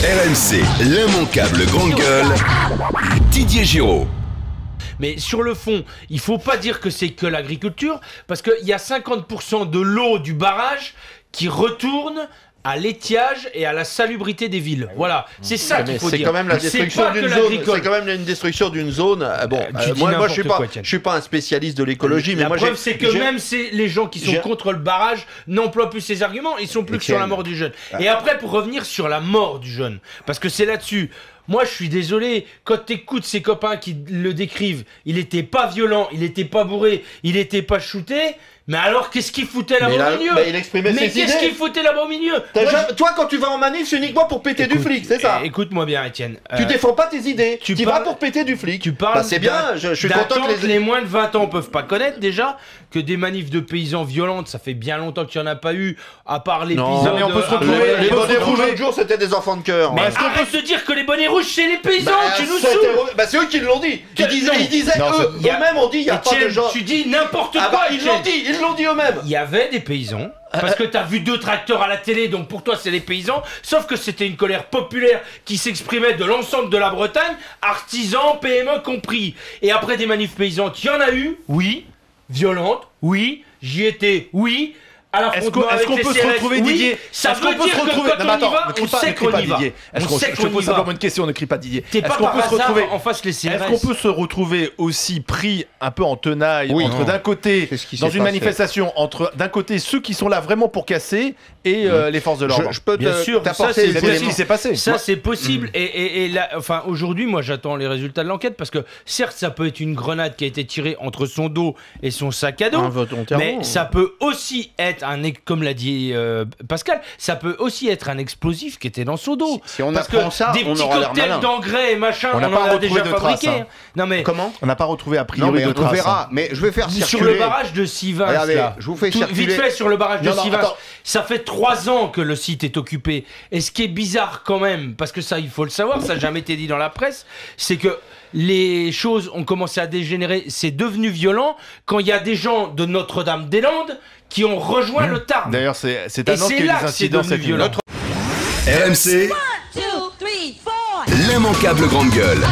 RMC, l'immanquable grande gueule, Didier Giraud. Mais sur le fond, il faut pas dire que c'est que l'agriculture, parce qu'il y a 50% de l'eau du barrage qui retourne à l'étiage et à la salubrité des villes. Voilà, c'est ça qu'il faut dire. C'est quand même la destruction d'une zone. C'est quand même une destruction d'une zone. Bon, moi je suis pas un spécialiste de l'écologie, mais la preuve c'est que même les gens qui sont contre le barrage n'emploient plus ces arguments. Ils sont plus que sur la mort du jeune. Et après, pour revenir sur la mort du jeune, parce que c'est là-dessus. Moi, je suis désolé, quand t'écoutes ces copains qui le décrivent, il était pas violent, il était pas bourré, il était pas shooté, mais alors qu'est-ce qu'il foutait là-bas au milieu? Il exprimait ses idées. Mais qu'est-ce qu'il foutait là-bas au milieu? Toi, quand tu vas en manif, c'est uniquement pour péter du flic, c'est ça? Écoute-moi bien, Étienne. Tu défends pas tes idées, tu vas pour péter du flic. Tu parles c'est bien, je suis content que les moins de 20 ans peuvent pas connaître déjà, que des manifs de paysans violentes, ça fait bien longtemps qu'il y en a pas eu, à part les paysans. Mais on peut se retrouver. Les bonnets rouges l'autre jour, c'était des enfants de cœur. Mais arrête de dire que les bonnets rouges, c'est les paysans, tu nous saoules. C'est eux qui l'ont dit. Ils disaient eux-mêmes ont dit, il n'y a pas de gens. Tu dis n'importe quoi. Ils l'ont dit eux-mêmes. Il y avait des paysans, parce que t'as vu 2 tracteurs à la télé, donc pour toi c'est les paysans, sauf que c'était une colère populaire qui s'exprimait de l'ensemble de la Bretagne, artisans, PME compris. Et après des manifs paysans, il y en a eu, oui, violentes, oui, j'y étais, oui. Est-ce qu'on peut se retrouver, Didier? Ça veut dire que quand on y va, on sait qu'on y va. Je pose simplement une question, ne crie pas Didier. T'es pas par hasard en face les CRS. Est-ce qu'on peut se retrouver aussi pris un peu en tenaille entre d'un côté, dans une manifestation, entre d'un côté ceux qui sont là vraiment pour casser et les forces de l'ordre? Je peux bien sûr, t'apporter ce qui s'est passé. Ça c'est possible. Et là, enfin aujourd'hui, moi j'attends les résultats de l'enquête parce que certes ça peut être une grenade qui a été tirée entre son dos et son sac à dos, mais ça peut aussi être comme l'a dit Pascal, ça peut aussi être un explosif qui était dans son dos. Si on apprend ça, des petits cocktails d'engrais et machin, on en a déjà fabriqué. Non mais comment? On n'a pas retrouvé a priori de traces. On verra. Mais je vais faire circuler sur le barrage de Sivins. Regardez, je vous fais circuler. Vite fait sur le barrage de Sivins. Ça fait 3 ans que le site est occupé. Et ce qui est bizarre quand même, parce que ça il faut le savoir, ça n'a jamais été dit dans la presse, c'est que les choses ont commencé à dégénérer, c'est devenu violent quand il y a des gens de Notre-Dame-des-Landes qui ont rejoint le Tarn. D'ailleurs, c'est à Nantes qu'il y a des incidents cette nuit. RMC, l'immanquable grande gueule.